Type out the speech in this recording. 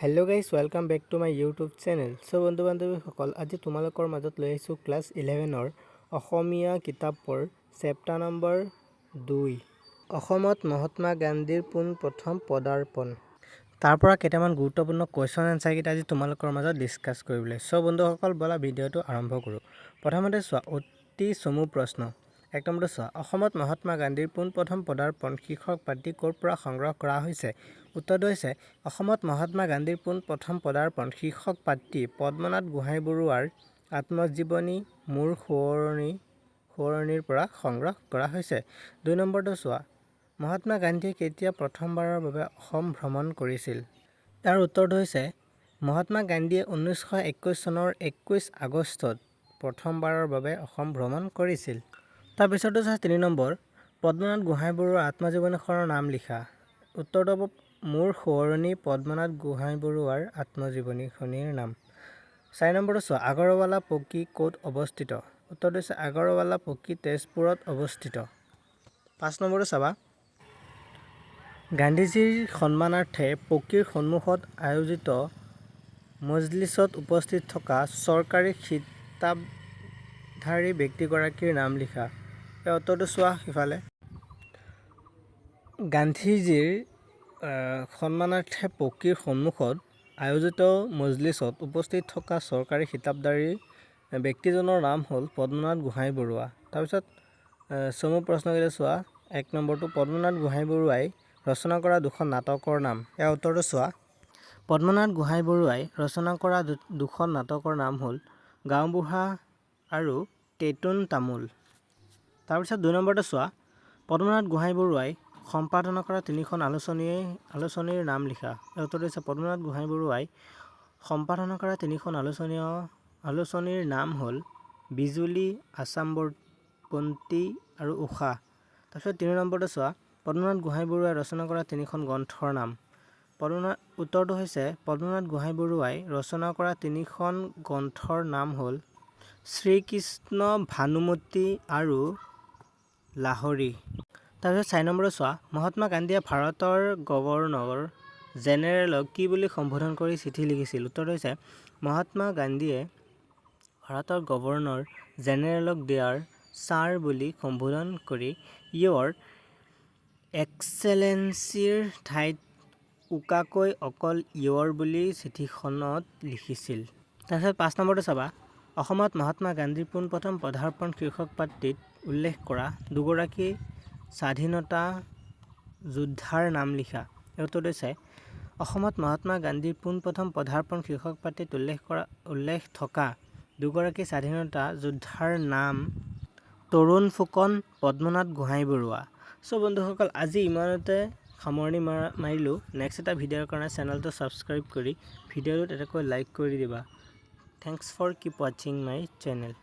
Hello' guys welcome back to my YouTube channel. So' বন্ধু বান্ধৱীসকল, আজি তোমালোকৰ মাজত লৈ আহিছোঁ ক্লাছ 11ৰ অসমীয়া কিতাপৰ চেপ্টাৰ নম্বৰ 2, অসমত মহাত্মা গান্ধীৰ পোনপ্ৰথম পদাৰ্পণ। তাৰ পৰা কেইটামান গুৰুত্বপূৰ্ণ কুৱেশ্যন এনচাৰকেইটা আজি তোমালোকৰ মাজত ডিছকাছ কৰিবলৈ। চ' বন্ধুসকল, ব'লা ভিডিঅ'টো আৰম্ভ কৰোঁ। প্ৰথমতে চোৱা, অতি চমু প্ৰশ্ন। 1 নম্বৰতে চোৱা, অসমত মহাত্মা গান্ধীৰ পোনপ্ৰথম পদাৰ্পণ শীৰ্ষক পাঠটি ক'ৰ পৰা সংগ্ৰহ কৰা হৈছে? উত্তৰটো হৈছে, অসমত মহাত্মা গান্ধীৰ পোনপ্ৰথম পদাৰ্পণ শীৰ্ষক পাঠটি পদ্মনাথ গোহাঞিবৰুৱাৰ আত্মজীৱনী মোৰ সোঁৱৰণিৰ পৰা সংগ্ৰহ কৰা হৈছে। 2 নম্বৰটো চোৱা, মহাত্মা গান্ধীয়ে কেতিয়া প্ৰথমবাৰৰ বাবে অসম ভ্ৰমণ কৰিছিল? ইয়াৰ উত্তৰটো হৈছে, মহাত্মা গান্ধীয়ে 1921 চনৰ 21 আগষ্টত প্ৰথমবাৰৰ বাবে অসম ভ্ৰমণ কৰিছিল। তাৰপিছতো চোৱা 3 নম্বৰ, পদ্মনাথ গোহাঞিবৰুৱাৰ আত্মজীৱনীখনৰ নাম লিখা। উত্তৰটো হ'ব মোৰ সোঁৱৰণি পদ্মনাথ গোহাঞিবৰুৱাৰ আত্মজীৱনীখনিৰ নাম। 4 নম্বৰটো চোৱা, আগৰৱালা পকী ক'ত অৱস্থিত? উত্তৰটো হৈছে, আগৰৱালা পকী তেজপুৰত অৱস্থিত। 5 নম্বৰটো চাবা, গান্ধীজীৰ সন্মানাৰ্থে পকীৰ সন্মুখত আয়োজিত মজলিছত উপস্থিত থকা চৰকাৰী খিতাপধাৰী ব্যক্তিগৰাকীৰ নাম লিখা। ইয়াৰ উত্তৰটো চোৱা সিফালে। গান্ধীজীৰ সন্মানাৰ্থে পকীৰ সন্মুখত আয়োজিত মজলিছত উপস্থিত থকা চৰকাৰী খিতাপধাৰী ব্যক্তিজনৰ নাম হ'ল পদ্মনাথ গোহাঞিবৰুৱা। তাৰপিছত চমু প্ৰশ্নকেইটা চোৱা। 1 নম্বৰটো, পদ্মনাথ গোহাঞিবৰুৱাই ৰচনা কৰা দুখন নাটকৰ নাম। ইয়াৰ উত্তৰটো চোৱা। পদ্মনাথ গোহাঞিবৰুৱাই ৰচনা কৰা দুখন নাটকৰ নাম হ'ল গাঁওবুঢ়া আৰু টেটোন তামোল। তাৰপিছত 2 নম্বৰটো চোৱা, পদ্মনাথ গোহাঞিবৰুৱাই সম্পাদনা কৰা 3খন আলোচনীৰ নাম লিখা। ইয়াৰ উত্তৰটো হৈছে, পদ্মনাথ গোহাঞিবৰুৱাই সম্পাদনা কৰা 3খন আলোচনীৰ নাম হ'ল বিজুলী, আছামবন্তি আৰু উষা। তাৰপিছত 3 নম্বৰটো চোৱা, পদ্মনাথ গোহাঞিবৰুৱাই ৰচনা কৰা 3খন গ্ৰন্থৰ নাম। উত্তৰটো হৈছে, পদ্মনাথ গোহাঞিবৰুৱাই ৰচনা কৰা 3খন গ্ৰন্থৰ নাম হ'ল শ্ৰীকৃষ্ণ, ভানুমতী আৰু লাহৰী। তাৰপিছত 4 নম্বৰটো চোৱা, মহাত্মা গান্ধীয়ে ভাৰতৰ গভৰ্ণৰ জেনেৰেলক কি বুলি সম্বোধন কৰি চিঠি লিখিছিল? উত্তৰটো হৈছে, মহাত্মা গান্ধীয়ে ভাৰতৰ গভৰ্ণৰ জেনেৰেলক ডিয়াৰ ছাৰ বুলি সম্বোধন কৰি ইয়ৰ এক্সেলেঞ্চিৰ ঠাইত উকাকৈ অকল ইয়ৰ বুলি চিঠিখনত লিখিছিল। তাৰপিছত 5 নম্বৰটো চাবা, অসমত মহাত্মা গান্ধীৰ পোনপ্ৰথম পদাৰ্পণ শীৰ্ষক পাঠটিত উল্লেখ কৰা দুগৰাকী স্বাধীনতা যোদ্ধাৰ নাম লিখা। এই উত্তৰটো হৈছে, অসমত মহাত্মা গান্ধীৰ পোনপ্ৰথম পদাৰ্পণ শীৰ্ষক পাঠটিত উল্লেখ থকা দুগৰাকী স্বাধীনতা যোদ্ধাৰ নাম তৰুণ ফুকন, পদ্মনাথ গোহাঞিবৰুৱা। চ' বন্ধুসকল, আজি ইমানতে সামৰণি মাৰিলোঁ। নেক্সট এটা ভিডিঅ'ৰ কাৰণে চেনেলটো ছাবস্ক্ৰাইব কৰি ভিডিঅ'টোত এটাকৈ লাইক কৰি দিবা। থেংকছ ফৰ কিপ ৱাচিং মাই চেনেল।